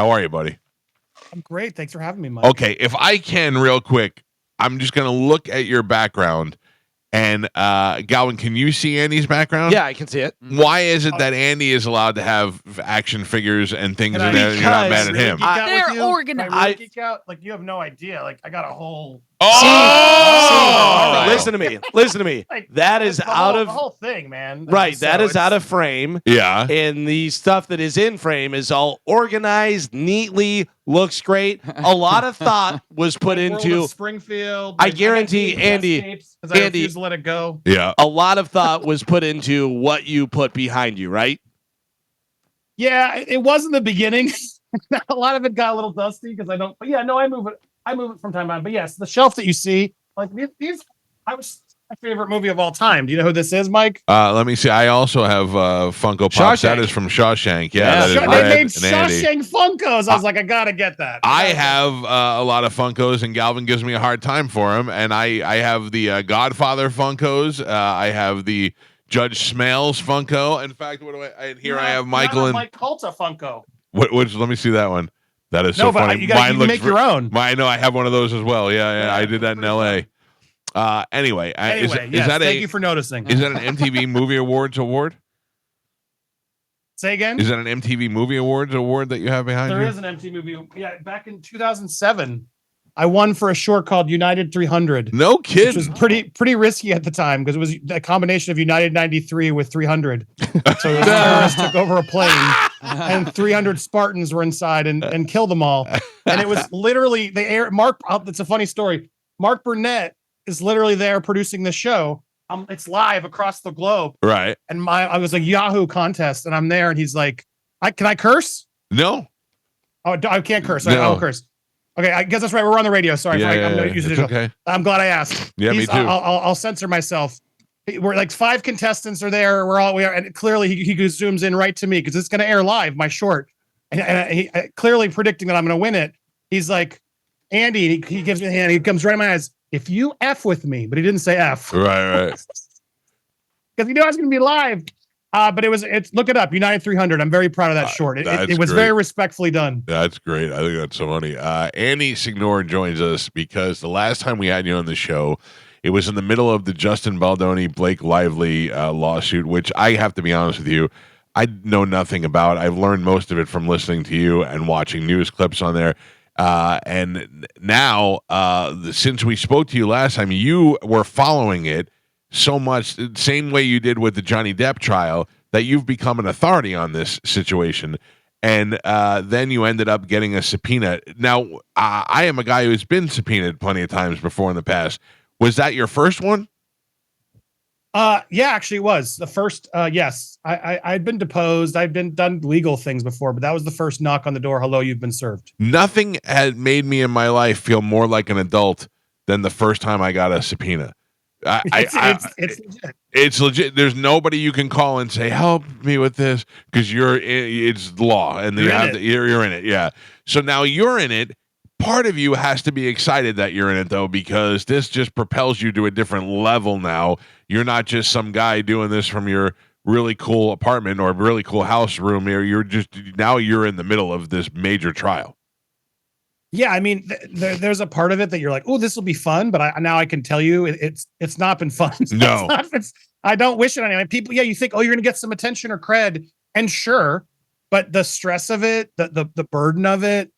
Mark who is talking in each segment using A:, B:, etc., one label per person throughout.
A: How are you, buddy?
B: I'm great. Thanks for having me, Mike.
A: Okay, if I can, real quick, I'm just gonna look at your background, and Galvin, can you see Andy's background?
C: Yeah, I can see it.
A: Why is it that Andy is allowed to have action figures and things in there, and you're not mad at him?
D: They're organized.
B: I geek out. Like, you have no idea. Like, I got a whole.
A: Oh!
C: Listen to me. Listen to me.
B: Like,
C: That is out of
B: the whole thing, man.
C: right.
B: So
C: That is out of frame.
A: Yeah.
C: And the stuff that is in frame is all organized, neatly, looks great. A lot of thought was put
B: World
C: into
B: of Springfield.
C: I guarantee, Andy,
B: I refuse to let it go.
A: Yeah.
C: a lot of thought was put into what you put behind you, right?
B: Yeah, it was in the beginning. A lot of it got a little dusty because I don't. But yeah, no, I move it. I move it from time to time. But yes, the shelf that you see, like these, I was my favorite movie of all time. Do you know who this is, Mike?
A: Let me see. I also have Funko Pops. That is from Shawshank. Yeah, that is
B: They
A: Red
B: made
A: and Andy.
B: Shawshank Funkos. I was like, I gotta get that.
A: I have a lot of Funkos, and Galvin gives me a hard time for them. And I have the Godfather Funkos. I have the Judge Smales Funko. In fact, what do I? Here I have Michael and
B: Mike Calta Funko.
A: Which? Let me see that one. That is so funny.
B: You can make your own.
A: I know I have one of those as well. Yeah. I did that in L.A. Anyway, is that
B: thank you for noticing.
A: Is that an MTV Movie Awards award?
B: Say again?
A: Is that an MTV Movie Awards award that you have behind you?
B: There is an MTV movie. Yeah, back in 2007, I won for a short called United 300.
A: No kidding.
B: Which was pretty risky at the time because it was a combination of United 93 with 300. So it was terrorists took over a plane and 300 Spartans were inside and killed them all. And it was literally they air Mark. It's a funny story. Mark Burnett is literally there producing the show. It's live across the globe.
A: Right.
B: And I was a Yahoo contest, and I'm there, and he's like, "Can I curse?"
A: No.
B: Oh, I can't curse.
A: No.
B: I don't curse. Okay, I guess that's right. We're on the radio. Sorry, Mike. I'm going to use it.
A: Okay.
B: I'm glad I asked.
A: Yeah, me too.
B: I'll censor myself. We're like 5 contestants are there. We are, and clearly he zooms in right to me because it's going to air live. My short, and he clearly predicting that I'm going to win it. He's like, Andy. And he gives me a hand. He comes right in my eyes. If you F with me, but he didn't say F.
A: Right.
B: Because he knew I was going to be live. But it's look it up. United 300. I'm very proud of that short. It was very respectfully done.
A: That's great. I think that's so funny. Andy Signore joins us because the last time we had you on the show, it was in the middle of the Justin Baldoni, Blake Lively lawsuit, which I have to be honest with you, I know nothing about. I've learned most of it from listening to you and watching news clips on there. And now, since we spoke to you last time, you were following it so much, same way you did with the Johnny Depp trial, that you've become an authority on this situation. And then you ended up getting a subpoena. Now, I am a guy who's been subpoenaed plenty of times before in the past. Was that your first one?
B: Yeah, actually it was the first. Yes, I'd been deposed. I've done legal things before, but that was the first knock on the door. Hello, you've been served.
A: Nothing had made me in my life feel more like an adult than the first time I got a subpoena. It's legit. There's nobody you can call and say, help me with this, because it's law and you're in it. Yeah. So now you're in it. Part of you has to be excited that you're in it, though, because this just propels you to a different level now. You're not just some guy doing this from your really cool apartment or really cool house room here. Now you're in the middle of this major trial.
B: Yeah, I mean, there's a part of it that you're like, oh, this will be fun, but now I can tell you it's not been fun.
A: No,
B: I don't wish it on anyone. People, yeah, you think, oh, you're gonna get some attention or cred, and sure, but the stress of it, the burden of it,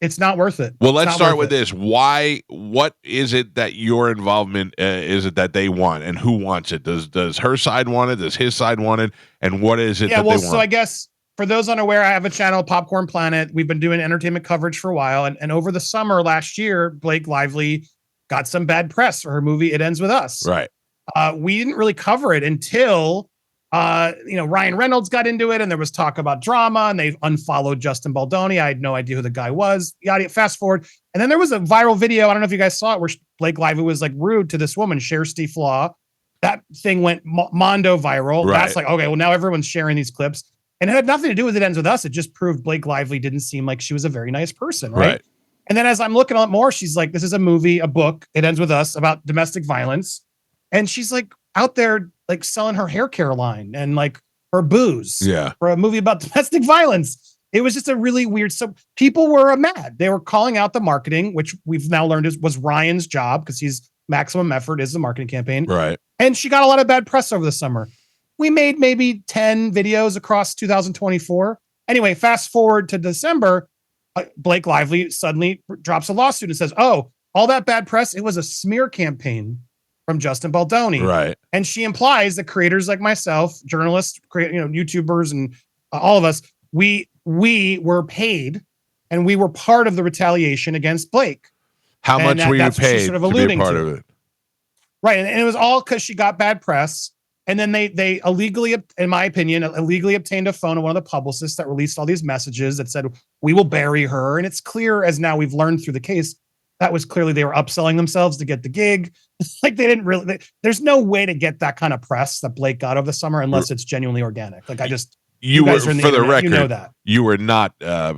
B: it's not worth it.
A: Well, let's start with this. Why? What is it that your involvement is it that they want, and who wants it? Does her side want it? Does his side want it? And what is it that they want?
B: So I guess for those unaware, I have a channel, Popcorn Planet. We've been doing entertainment coverage for a while, and over the summer last year, Blake Lively got some bad press for her movie It Ends With Us.
A: Right.
B: We didn't really cover it until Ryan Reynolds got into it, and there was talk about drama, and they unfollowed Justin Baldoni. I had no idea who the guy was. Fast forward, and then there was a viral video. I don't know if you guys saw it, where Blake Lively was like rude to this woman, Cher Flaw. That thing went mondo viral.
A: Right.
B: That's like, okay, well now everyone's sharing these clips, and it had nothing to do with It Ends With Us. It just proved Blake Lively didn't seem like she was a very nice person, right? And then as I'm looking at more, she's like, this is a movie, a book, It Ends With Us, about domestic violence, and she's like out there like selling her hair care line and like her booze for a movie about domestic violence. it was just a really weird. So people were mad. They were calling out the marketing, which we've now learned was Ryan's job because he's maximum effort is the marketing campaign.
A: Right.
B: And she got a lot of bad press over the summer. We made maybe 10 videos across 2024. Anyway, fast forward to December, Blake Lively suddenly drops a lawsuit and says, oh, all that bad press, it was a smear campaign from Justin Baldoni.
A: Right.
B: And she implies that creators like myself, journalists, YouTubers, and all of us, we were paid and we were part of the retaliation against Blake.
A: How much were you paid
B: sort of
A: to be a
B: alluding
A: part
B: to.
A: of it?
B: Right. And it was all because she got bad press. And then they illegally, in my opinion, illegally obtained a phone of one of the publicists that released all these messages that said, we will bury her. And it's clear, as now we've learned through the case, that was clearly they were upselling themselves to get the gig. Like they didn't really, there's no way to get that kind of press that Blake got over the summer unless it's genuinely organic. Like
A: you were,
B: guys are in the
A: for the
B: internet,
A: record,
B: you know that.
A: You were not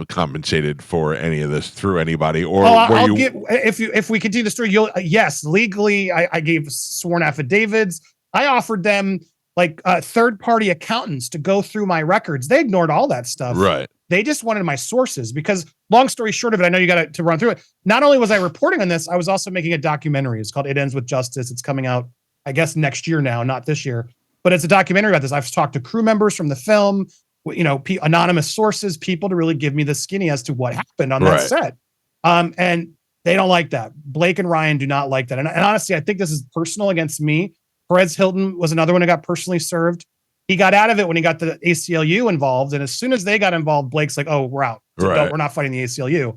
A: compensated for any of this through anybody, or
B: I'll get, if we continue the story, yes, legally, I gave sworn affidavits. I offered them like third-party accountants to go through my records. They ignored all that stuff.
A: Right.
B: They just wanted my sources because, long story short of it, I know you got to run through it. Not only was I reporting on this, I was also making a documentary. It's called It Ends with Justice. It's coming out, I guess, next year now, not this year. But it's a documentary about this. I've talked to crew members from the film, anonymous sources, people to really give me the skinny as to what happened on that set. And they don't like that. Blake and Ryan do not like that. And honestly, I think this is personal against me. Perez Hilton was another one who got personally served. He got out of it when he got the ACLU involved. And as soon as they got involved, Blake's like, oh, we're out. So we're not fighting the ACLU.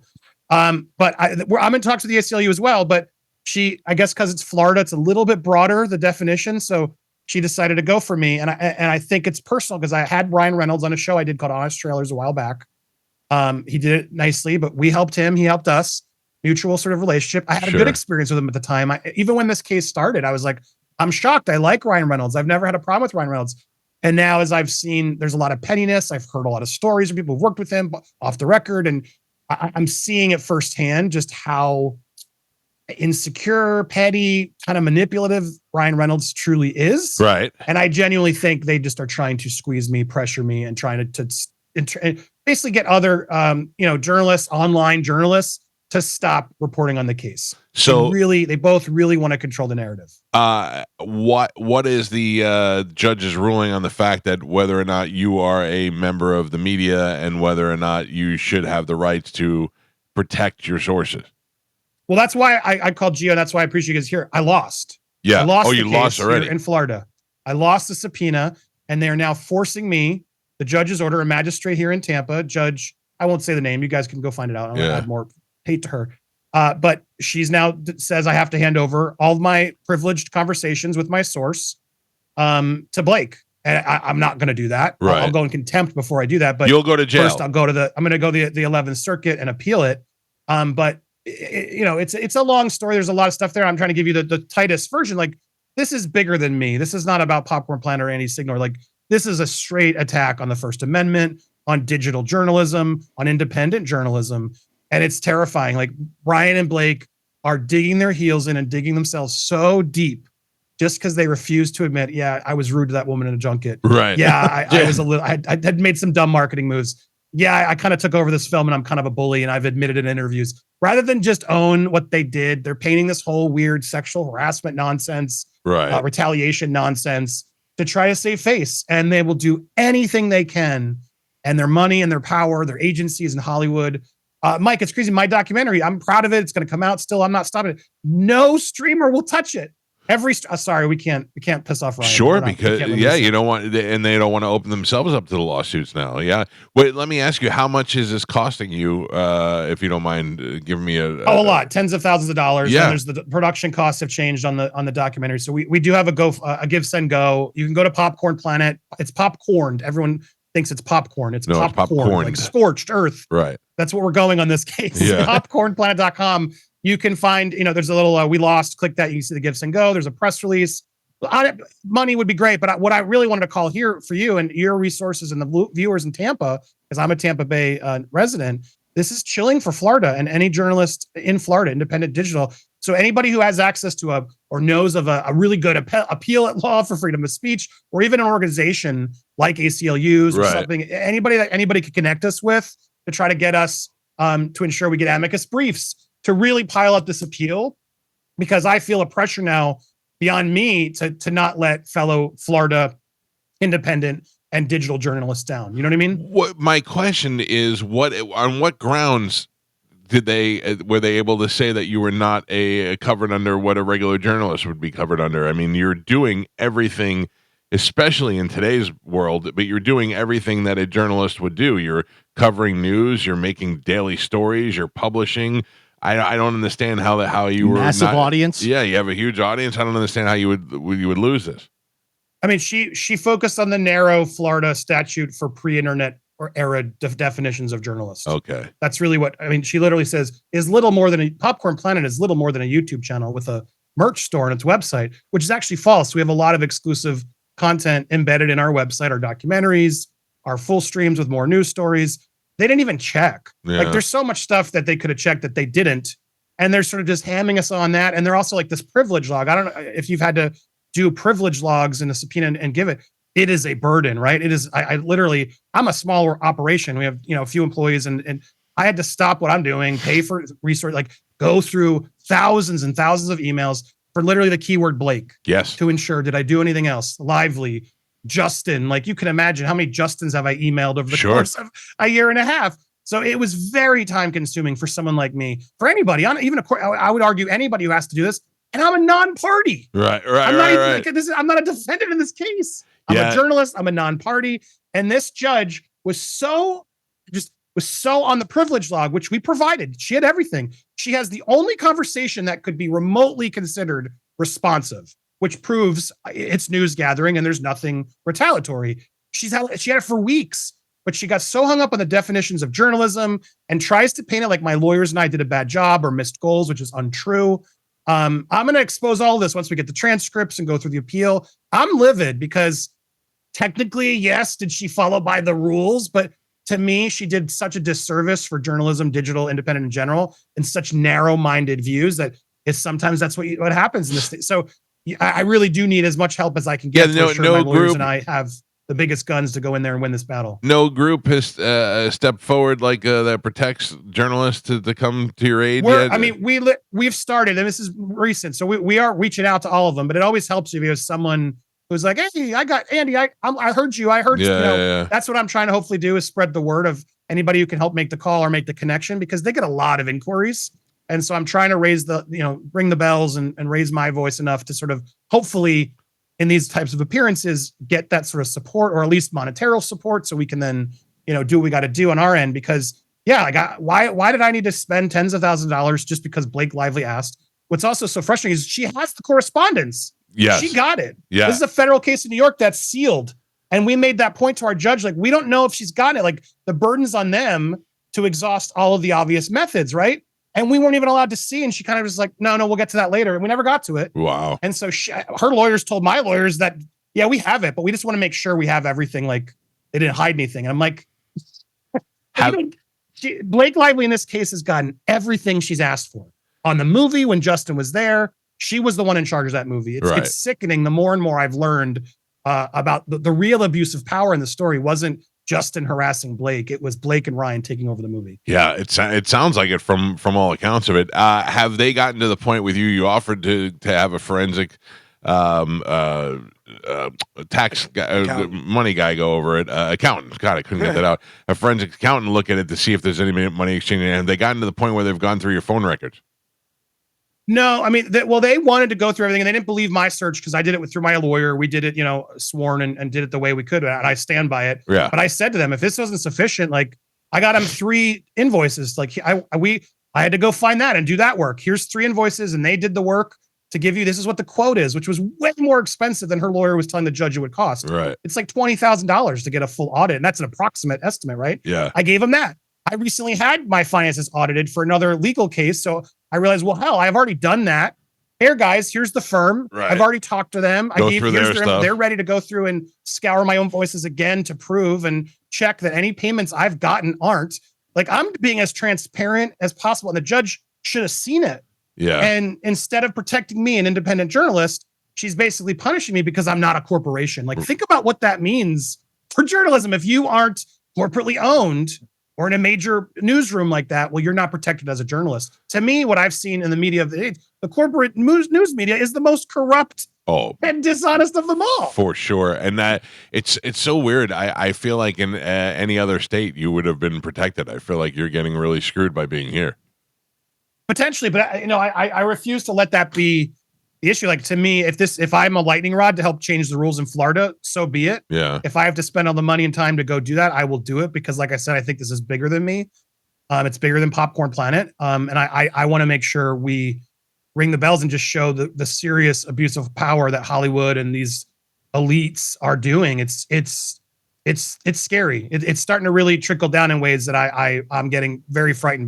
B: But I'm in talks with the ACLU as well. But I guess because it's Florida, it's a little bit broader, the definition. So she decided to go for me. And I think it's personal because I had Ryan Reynolds on a show I did called Honest Trailers a while back. He did it nicely, but we helped him. He helped us. Mutual sort of relationship. I had a good experience with him at the time. Even when this case started, I was like, I'm shocked. I like Ryan Reynolds. I've never had a problem with Ryan Reynolds. And now as I've seen, there's a lot of pettiness. I've heard a lot of stories of people who've worked with him off the record. And I'm seeing it firsthand just how insecure, petty, kind of manipulative Ryan Reynolds truly is.
A: Right.
B: And I genuinely think they just are trying to squeeze me, pressure me, and trying to basically get other, journalists, online journalists, to stop reporting on the case. So they both really want to control the narrative.
A: What is the judge's ruling on the fact that whether or not you are a member of the media and whether or not you should have the rights to protect your sources?
B: Well, that's why I called Gio. That's why I appreciate you guys here. I lost.
A: Yeah.
B: I lost
A: you lost already
B: in Florida. I lost the subpoena, and they are now forcing me. The judge's order, a magistrate here in Tampa, judge. I won't say the name. You guys can go find it out. I don't add more hate to her. But she's now says I have to hand over all of my privileged conversations with my source to Blake. And I'm not going to do that.
A: Right.
B: I'll go in contempt before I do that. But
A: you'll go to jail.
B: First, I'm going to go to the 11th Circuit and appeal it. But it's a long story. There's a lot of stuff there. I'm trying to give you the tightest version. Like, this is bigger than me. This is not about Popcorn Planet or Andy Signore. Like, this is a straight attack on the First Amendment, on digital journalism, on independent journalism. And it's terrifying. Like, Ryan and Blake are digging their heels in and digging themselves so deep just because they refuse to admit, I was rude to that woman in a junket.
A: Right.
B: Yeah, I was I had made some dumb marketing moves. Yeah, I kind of took over this film and I'm kind of a bully, and I've admitted in interviews. Rather than just own what they did, they're painting this whole weird sexual harassment nonsense, retaliation nonsense to try to save face. And they will do anything they can, and their money and their power, their agencies in Hollywood. Mike, it's crazy. My documentary, I'm proud of it. It's going to come out still. I'm not stopping it. No streamer will touch it. Sorry, we can't piss off Ryan.
A: Sure, because you don't want, and they don't want to open themselves up to the lawsuits now. Yeah. Wait, let me ask you, how much is this costing you? If you don't mind giving me a
B: lot, tens of thousands of dollars.
A: Yeah.
B: And there's the production costs have changed on the documentary. So we do have a give, send, go. You can go to Popcorn Planet. It's popcorned. Everyone thinks it's popcorn. It's popcorn, like scorched earth.
A: Right.
B: That's what we're going on this case.
A: Yeah.
B: Popcornplanet.com. You can find, there's a little, we lost, click that. You can see the gifts and go. There's a press release. Money would be great. But what I really wanted to call here for you and your resources and the viewers in Tampa, because I'm a Tampa Bay resident, this is chilling for Florida and any journalist in Florida, independent digital. So anybody who has access to or knows of a really good appeal at law for freedom of speech, or even an organization like ACLUs or something, anybody could connect us with, to try to get us to ensure we get amicus briefs to really pile up this appeal, because I feel a pressure now beyond me to not let fellow Florida independent and digital journalists down. You know what I mean?
A: What my question is, on what grounds were they able to say that you were not covered under what a regular journalist would be covered under? I mean, you're doing everything, especially in today's world, but you're doing everything that a journalist would do. You're covering news, you're making daily stories, you're publishing. I don't understand how you were
D: massive audience.
A: Yeah, you have a huge audience. I don't understand how you would lose this.
B: I mean, she focused on the narrow Florida statute for pre-internet or era definitions of journalists.
A: Okay.
B: That's really what, I mean, she literally says Popcorn Planet is little more than a YouTube channel with a merch store on its website, which is actually false. We have a lot of exclusive content embedded in our website, our documentaries, our full streams with more news stories. They didn't even check.
A: Yeah.
B: Like, there's so much stuff that they could have checked that they didn't. And they're sort of just hamming us on that. And they're also like this privilege log. I don't know if you've had to do privilege logs in a subpoena and give it. It is a burden, right? It is. I literally, I'm a smaller operation. We have, a few employees, and I had to stop what I'm doing, pay for research, like go through thousands and thousands of emails for literally the keyword Blake.
A: Yes.
B: To ensure, did I do anything else? Lively, Justin, like you can imagine how many Justins have I emailed over the course of a year and a half. So it was very time consuming for someone like me, for anybody, I would argue anybody who has to do this. And I'm a non-party.
A: Right.
B: I'm not a defendant in this case. I'm a journalist. I'm a non-party. And this judge was so on the privilege log, which we provided. She had everything. She has the only conversation that could be remotely considered responsive, which proves it's news gathering and there's nothing retaliatory. She had it for weeks, but she got so hung up on the definitions of journalism and tries to paint it like my lawyers and I did a bad job or missed goals, which is untrue. I'm going to expose all this once we get the transcripts and go through the appeal. I'm livid because technically, yes, did she follow by the rules? But to me, she did such a disservice for journalism, digital, independent in general, and such narrow-minded views that sometimes that's what happens in this state. So I really do need as much help as I can get.
A: Yeah,
B: my lawyers and I have the biggest guns to go in there and win this battle.
A: No group has stepped forward that protects journalists to come to your aid.
B: I mean, we've started, and this is recent, so we are reaching out to all of them. But it always helps if you have someone who's like, "Hey, I got Andy. I heard you. I heard you."
A: Yeah.
B: That's what I'm trying to hopefully do, is spread the word of anybody who can help make the call or make the connection, because they get a lot of inquiries. And so I'm trying to ring the bells and raise my voice enough to sort of hopefully, in these types of appearances, get that sort of support, or at least monetary support, so we can then, do what we got to do on our end. Because why did I need to spend tens of thousands of dollars just because Blake Lively asked? What's also so frustrating is she has the correspondence.
A: Yes.
B: She got it.
A: Yeah.
B: This is a federal case in New York that's sealed. And we made that point to our judge. Like, we don't know if she's got it. Like, the burden's on them to exhaust all of the obvious methods, right? And we weren't even allowed to see. And she kind of was like, no, we'll get to that later. And we never got to it.
A: Wow.
B: And so her lawyers told my lawyers that, yeah, we have it, but we just want to make sure we have everything. Like, they didn't hide anything. And I'm like, Blake Lively in this case has gotten everything she's asked for. On the movie, when Justin was there, she was the one in charge of that movie. It's sickening. The more and more I've learned about the real abuse of power in the story wasn't Justin harassing Blake. It was Blake and Ryan taking over the movie.
A: Yeah, it sounds like it from all accounts of it. Have they gotten to the point with you? You offered to have a forensic tax guy, money guy go over it. Accountant. God, I couldn't get that out. A forensic accountant look at it to see if there's any money exchange. And have they gotten to the point where they've gone through your phone records?
B: No, I mean, they wanted to go through everything, and they didn't believe my search because I did it through my lawyer. We did it, sworn and did it the way we could, and I stand by it.
A: Yeah.
B: But I said to them, if this wasn't sufficient, like, I got them 3 invoices. Like, I had to go find that and do that work. Here's 3 invoices, and they did the work to give you. This is what the quote is, which was way more expensive than her lawyer was telling the judge it would cost.
A: Right.
B: It's like $20,000 to get a full audit, and that's an approximate estimate, right?
A: Yeah.
B: I gave them that. I recently had my finances audited for another legal case. So I realized, well, hell, I've already done that. Here, guys, here's the firm.
A: Right.
B: I've already talked to them.
A: Through their stuff.
B: They're ready to go through and scour my own voices again to prove and check that any payments I've gotten aren't. Like, I'm being as transparent as possible. And the judge should have seen it.
A: Yeah.
B: And instead of protecting me, an independent journalist, she's basically punishing me because I'm not a corporation. Like, think about what that means for journalism. If you aren't corporately owned, or in a major newsroom like that, well, you're not protected as a journalist. To me, what I've seen in the media of the corporate news media is the most corrupt and dishonest of them all.
A: For sure. And that it's so weird. I feel like in any other state, you would have been protected. I feel like you're getting really screwed by being here.
B: Potentially, but I refuse to let that be the issue. Like, to me, if I'm a lightning rod to help change the rules in Florida, so be it.
A: Yeah.
B: If I have to spend all the money and time to go do that, I will do it, because like I said, I think this is bigger than me. It's bigger than Popcorn Planet. And I want to make sure we ring the bells and just show the serious abuse of power that Hollywood and these elites are doing. It's scary. It's starting to really trickle down in ways that I'm getting very frightened by.